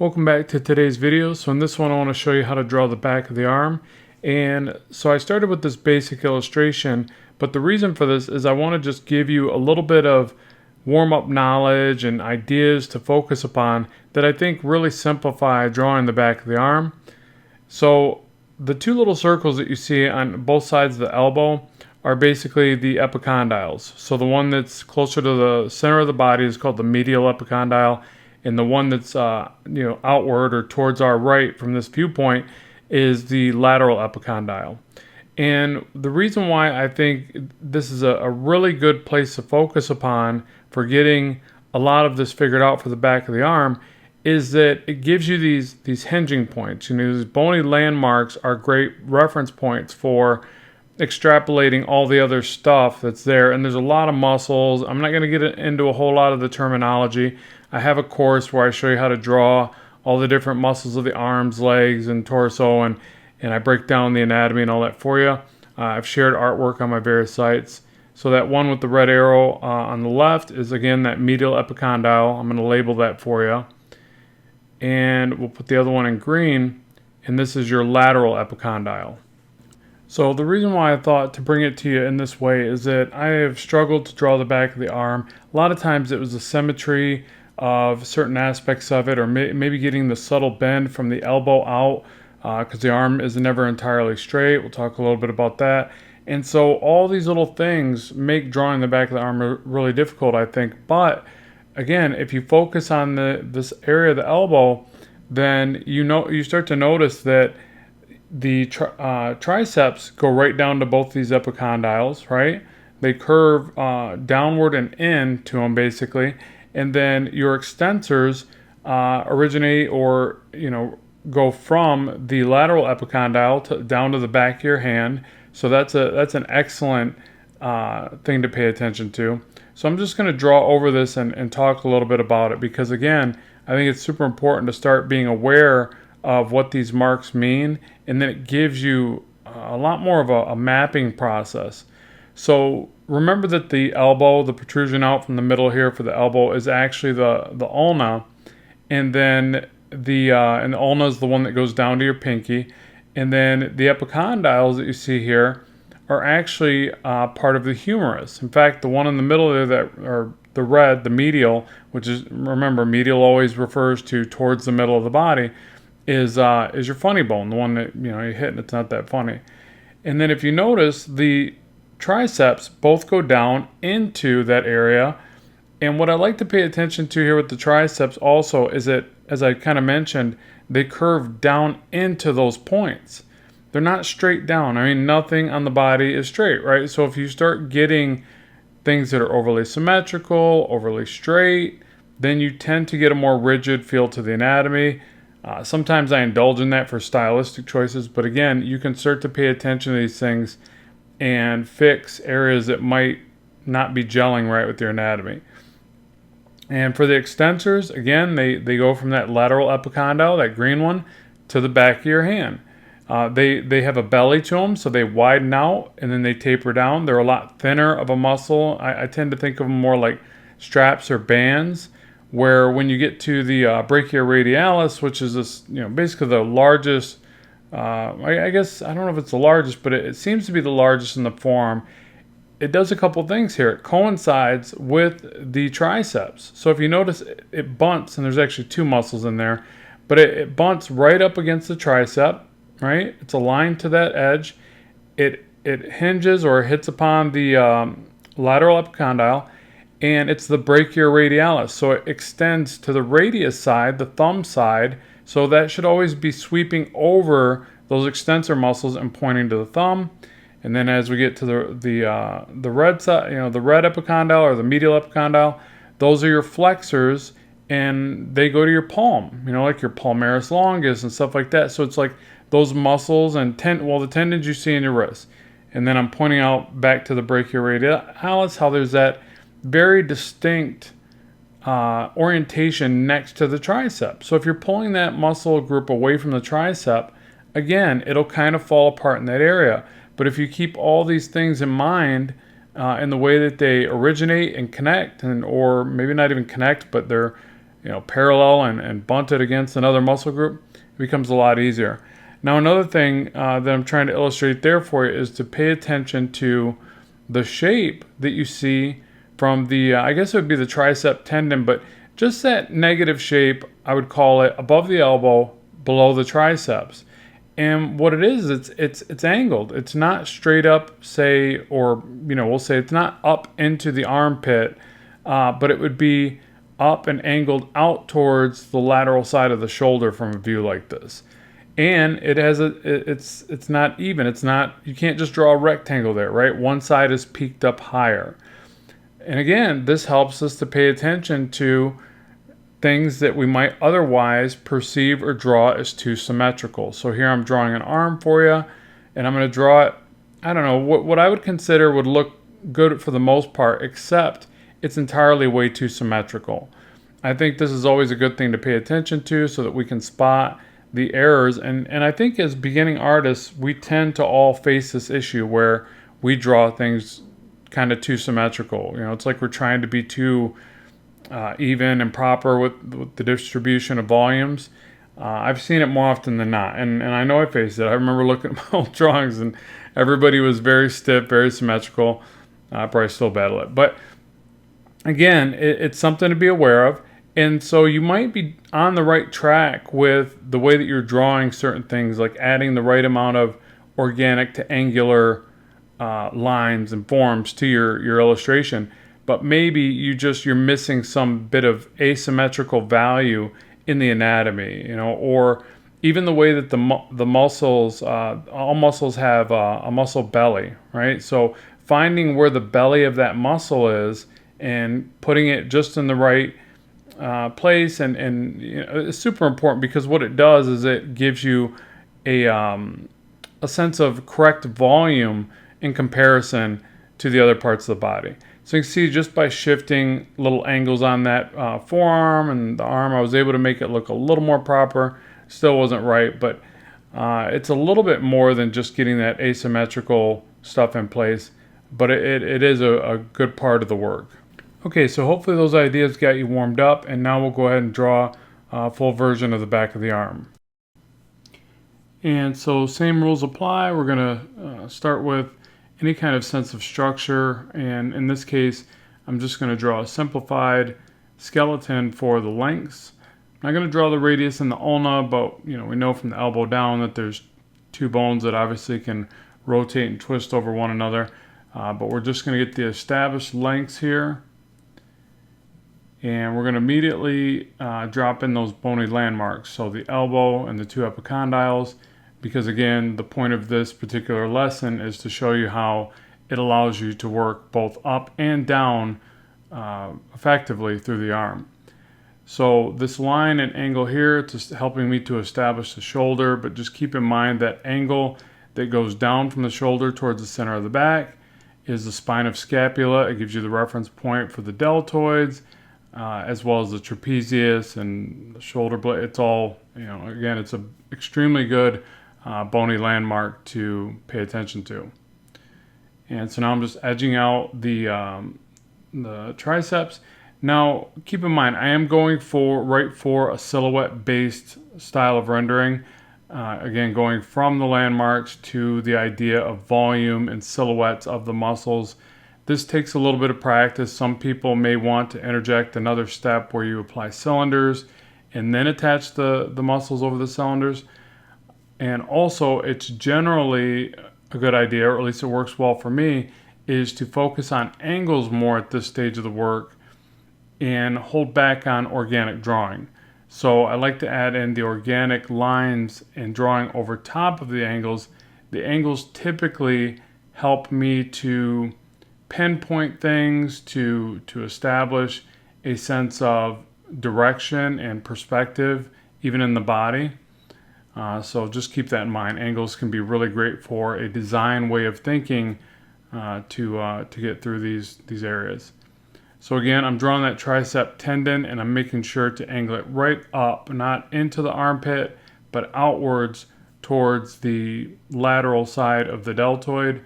Welcome back to today's video. So in this one I want to show you how to draw the back of the arm. And so I started with this basic illustration, but the reason for this is I want to just give you a little bit of warm-up knowledge and ideas to focus upon that I think really simplify drawing the back of the arm. So the two little circles that you see on both sides of the elbow are basically the epicondyles. So the one that's closer to the center of the body is called the medial epicondyle, and the one that's outward or towards our right from this viewpoint is the lateral epicondyle. And the reason why I think this is a really good place to focus upon for getting a lot of this figured out for the back of the arm is that it gives you these hinging points. These bony landmarks are great reference points for extrapolating all the other stuff that's there. And there's a lot of muscles. I'm not going to get into a whole lot of the terminology. I have a course where I show you how to draw all the different muscles of the arms, legs, and torso, and I break down the anatomy and all that for you. I've shared artwork on my various sites. So that one with the red arrow on the left is, again, that medial epicondyle. I'm going to label that for you. And we'll put the other one in green, and this is your lateral epicondyle. So the reason why I thought to bring it to you in this way is that I have struggled to draw the back of the arm. A lot of times it was the symmetry of certain aspects of it, or maybe getting the subtle bend from the elbow out, because the arm is never entirely straight. We'll talk a little bit about that. And so all these little things make drawing the back of the arm really difficult, I think. But again, if you focus on this area of the elbow, then you start to notice that the triceps go right down to both these epicondyles, right? They curve downward and in to them, basically. And then your extensors originate or go from the lateral epicondyle down to the back of your hand. So that's an excellent thing to pay attention to. So I'm just going to draw over this and talk a little bit about it, because again, I think it's super important to start being aware of what these marks mean, and then it gives you a lot more of a mapping process. So remember that the elbow, the protrusion out from the middle here for the elbow, is actually the ulna, and then the ulna is the one that goes down to your pinky, and then the epicondyles that you see here are actually part of the humerus. In fact, the one in the middle there or the red, the medial, which is, remember, medial always refers to towards the middle of the body, is your funny bone, the one that you hit and it's not that funny. And then if you notice, the triceps both go down into that area. And what I like to pay attention to here with the triceps also is that, as I kind of mentioned, they curve down into those points. They're not straight down. I mean, nothing on the body is straight, right? So if you start getting things that are overly symmetrical, overly straight, then you tend to get a more rigid feel to the anatomy. Sometimes I indulge in that for stylistic choices, but again, you can start to pay attention to these things and fix areas that might not be gelling right with your anatomy. And for the extensors, again, they go from that lateral epicondyle, that green one, to the back of your hand. They have a belly to them, so they widen out and then they taper down. They're a lot thinner of a muscle. I tend to think of them more like straps or bands, where when you get to the brachioradialis, which is this, basically the largest, I guess, I don't know if it's the largest, but it seems to be the largest in the forearm. It does a couple things here. It coincides with the triceps. So if you notice, it bunts, and there's actually two muscles in there, but it bunts right up against the tricep, right? It's aligned to that edge. It hinges or hits upon the lateral epicondyle, and it's the brachioradialis. So it extends to the radius side, the thumb side. So that should always be sweeping over those extensor muscles and pointing to the thumb. And then as we get to the red side, the red epicondyle or the medial epicondyle, those are your flexors, and they go to your palm, like your palmaris longus and stuff like that. So it's like those muscles and the tendons you see in your wrist. And then I'm pointing out back to the brachioradialis, how there's that very distinct orientation next to the tricep. So if you're pulling that muscle group away from the tricep, again, it'll kind of fall apart in that area. But if you keep all these things in mind in the way that they originate and connect, or maybe not even connect, but they're parallel and bunt it against another muscle group, it becomes a lot easier. Now another thing that I'm trying to illustrate there for you is to pay attention to the shape that you see from the, I guess it would be the tricep tendon, but just that negative shape, I would call it, above the elbow, below the triceps. And what it is, it's angled. It's not straight up, say, or we'll say it's not up into the armpit, but it would be up and angled out towards the lateral side of the shoulder from a view like this. And it has it's not even. It's not, you can't just draw a rectangle there, right? One side is peaked up higher. And again, this helps us to pay attention to things that we might otherwise perceive or draw as too symmetrical. So here I'm drawing an arm for you, and I'm going to draw it, I don't know, what I would consider would look good for the most part, except it's entirely way too symmetrical. I think this is always a good thing to pay attention to so that we can spot the errors. And I think as beginning artists, we tend to all face this issue where we draw things kind of too symmetrical. It's like we're trying to be too even and proper with the distribution of volumes. I've seen it more often than not, and I know I faced it. I remember looking at my old drawings, and everybody was very stiff, very symmetrical. I probably still battle it, but again, it's something to be aware of. And so you might be on the right track with the way that you're drawing certain things, like adding the right amount of organic to angular lines and forms to your illustration. But maybe you're missing some bit of asymmetrical value in the anatomy, or even the way that the muscles, all muscles have a muscle belly, right? So finding where the belly of that muscle is and putting it just in the right place, and it's super important, because what it does is it gives you a sense of correct volume in comparison to the other parts of the body. So you can see just by shifting little angles on that forearm and the arm, I was able to make it look a little more proper. Still wasn't right, but it's a little bit more than just getting that asymmetrical stuff in place, but it is a good part of the work. Okay, so hopefully those ideas got you warmed up, and now we'll go ahead and draw a full version of the back of the arm. And so same rules apply. We're going to start with any kind of sense of structure, and in this case I'm just going to draw a simplified skeleton for the lengths. I'm not going to draw the radius and the ulna, but we know from the elbow down that there's two bones that obviously can rotate and twist over one another, but we're just going to get the established lengths here, and we're going to immediately drop in those bony landmarks, so the elbow and the two epicondyles, because again, the point of this particular lesson is to show you how it allows you to work both up and down effectively through the arm. So this line and angle here, it's helping me to establish the shoulder, but just keep in mind that angle that goes down from the shoulder towards the center of the back is the spine of scapula. It gives you the reference point for the deltoids, as well as the trapezius and the shoulder blade. It's all, again, it's an extremely good bony landmark to pay attention to. And so now I'm just edging out the triceps. Now keep in mind, I am going for a silhouette based style of rendering. Again, going from the landmarks to the idea of volume and silhouettes of the muscles. This takes a little bit of practice. Some people may want to interject another step where you apply cylinders and then attach the muscles over the cylinders. And also, it's generally a good idea, or at least it works well for me, is to focus on angles more at this stage of the work and hold back on organic drawing. So I like to add in the organic lines and drawing over top of the angles. The angles typically help me to pinpoint things, to establish a sense of direction and perspective, even in the body. So just keep that in mind. Angles can be really great for a design way of thinking to get through these areas. So again, I'm drawing that tricep tendon, and I'm making sure to angle it right up, not into the armpit, but outwards towards the lateral side of the deltoid.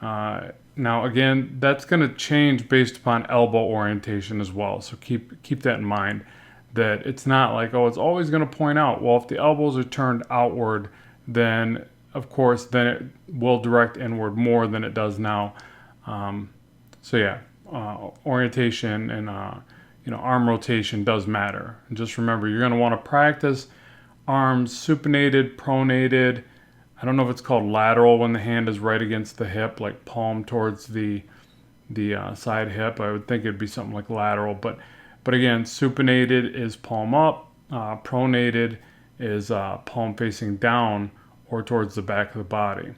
Now again, that's going to change based upon elbow orientation as well, so keep that in mind. that it's not like, oh, it's always going to point out. Well, if the elbows are turned outward, then of course, then it will direct inward more than it does now. So yeah, orientation and arm rotation does matter. And just remember, you're going to want to practice arms supinated, pronated. I don't know if it's called lateral when the hand is right against the hip, like palm towards the side hip. I would think it'd be something like lateral, but again, supinated is palm up, pronated is palm facing down or towards the back of the body.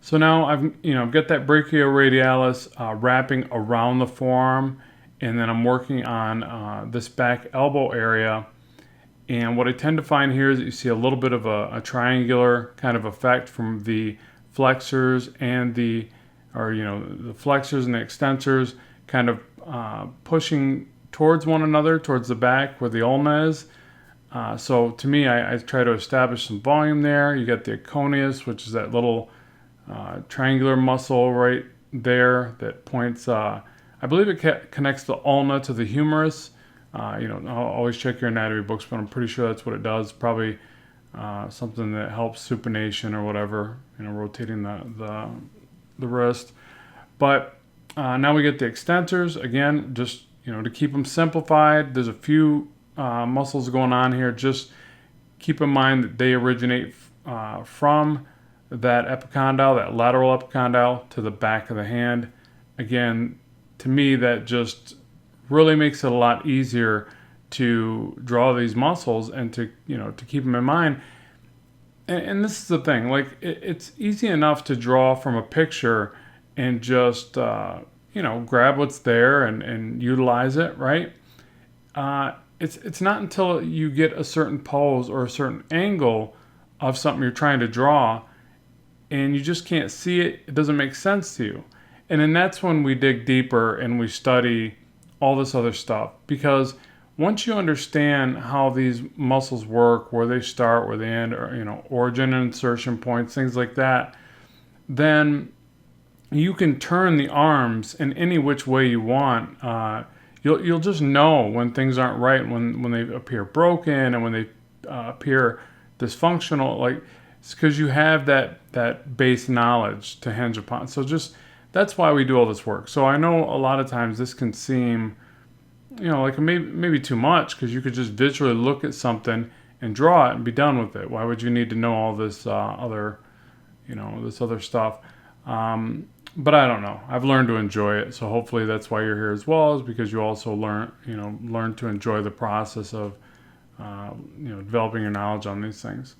So now I've got that brachioradialis wrapping around the forearm, and then I'm working on this back elbow area. And what I tend to find here is that you see a little bit of a triangular kind of effect from the flexors and the flexors and the extensors kind of pushing towards one another, towards the back where the ulna is. So to me, I try to establish some volume there. You got the epicondyles, which is that little triangular muscle right there that points, I believe it connects the ulna to the humerus. I'll always check your anatomy books, but I'm pretty sure that's what it does. Probably something that helps supination or whatever, rotating the wrist. But now we get the extensors. Again, just to keep them simplified, there's a few muscles going on here. Just keep in mind that they originate from that epicondyle, that lateral epicondyle, to the back of the hand. Again, to me, that just really makes it a lot easier to draw these muscles and to keep them in mind. And this is the thing, like it's easy enough to draw from a picture and just grab what's there and utilize it, right? It's not until you get a certain pose or a certain angle of something you're trying to draw and you just can't see it, it doesn't make sense to you. And then that's when we dig deeper and we study all this other stuff, because once you understand how these muscles work, where they start, where they end, or origin and insertion points, things like that, then you can turn the arms in any which way you want. You'll just know when things aren't right, when they appear broken and when they appear dysfunctional. Like it's because you have that base knowledge to hinge upon. So that's why we do all this work. So I know a lot of times this can seem, like maybe too much, because you could just visually look at something and draw it and be done with it. Why would you need to know all this other stuff? But I don't know. I've learned to enjoy it. So hopefully that's why you're here as well, is because you also learn to enjoy the process of, developing your knowledge on these things.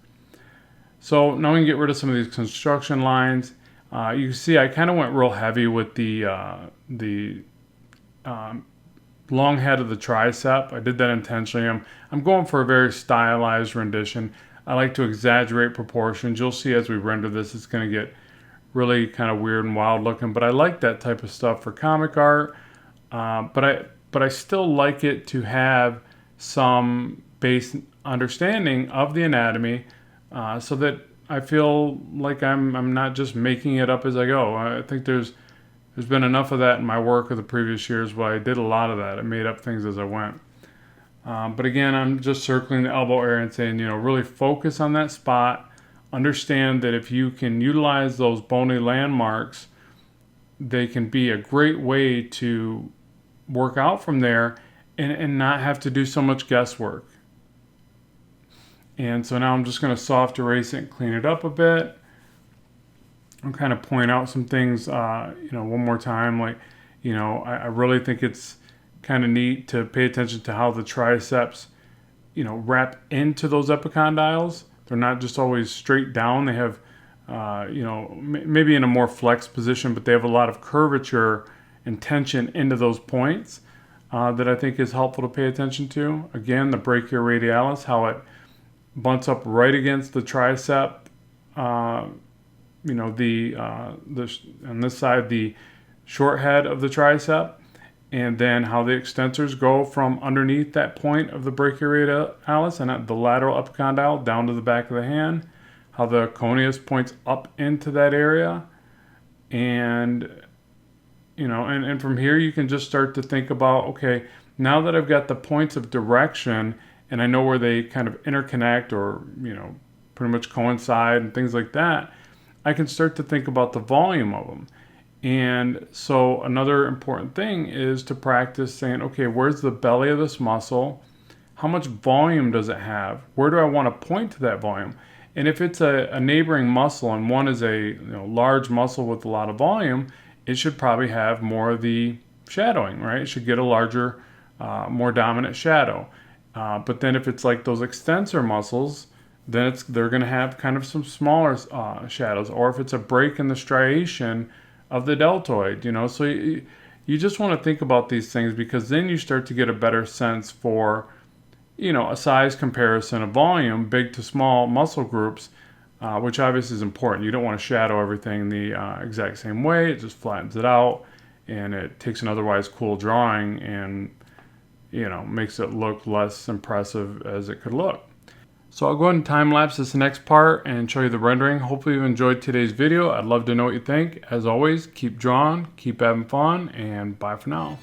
So now we can get rid of some of these construction lines. You see, I kind of went real heavy with the long head of the tricep. I did that intentionally. I'm going for a very stylized rendition. I like to exaggerate proportions. You'll see as we render this, it's going to get really kind of weird and wild looking. But I like that type of stuff for comic art. But I still like it to have some base understanding of the anatomy, so that I feel like I'm not just making it up as I go. I think there's been enough of that in my work of the previous years where I did a lot of that. I made up things as I went. But again, I'm just circling the elbow area and saying, really focus on that spot. Understand that if you can utilize those bony landmarks, they can be a great way to work out from there and not have to do so much guesswork. And so now I'm just going to soft erase it and clean it up a bit. I'm kind of point out some things, one more time. Like, I really think it's kind of neat to pay attention to how the triceps, wrap into those epicondyles. They're not just always straight down. They have, maybe in a more flexed position, but they have a lot of curvature and tension into those points that I think is helpful to pay attention to. Again, the brachioradialis, how it bunts up right against the tricep, on this side, the short head of the tricep, and then how the extensors go from underneath that point of the brachioradialis and the lateral epicondyle down to the back of the hand, how the epicondyles points up into that area, and and from here you can just start to think about, okay, Now that I've got the points of direction and I know where they kind of interconnect or, pretty much coincide and things like that, I can start to think about the volume of them. And so another important thing is to practice saying, okay, where's the belly of this muscle? How much volume does it have? Where do I want to point to that volume? And if it's a neighboring muscle and one is a large muscle with a lot of volume, it should probably have more of the shadowing, right? It should get a larger, more dominant shadow. But then if it's like those extensor muscles, then they're going to have kind of some smaller shadows. Or if it's a break in the striation of the deltoid, so you just want to think about these things, because then you start to get a better sense for, a size comparison of volume, big to small muscle groups, which obviously is important. You don't want to shadow everything the exact same way. It just flattens it out, and it takes an otherwise cool drawing and, makes it look less impressive as it could look. So I'll go ahead and time lapse this next part and show you the rendering. Hopefully you enjoyed today's video. I'd love to know what you think. As always, keep drawing, keep having fun, and bye for now.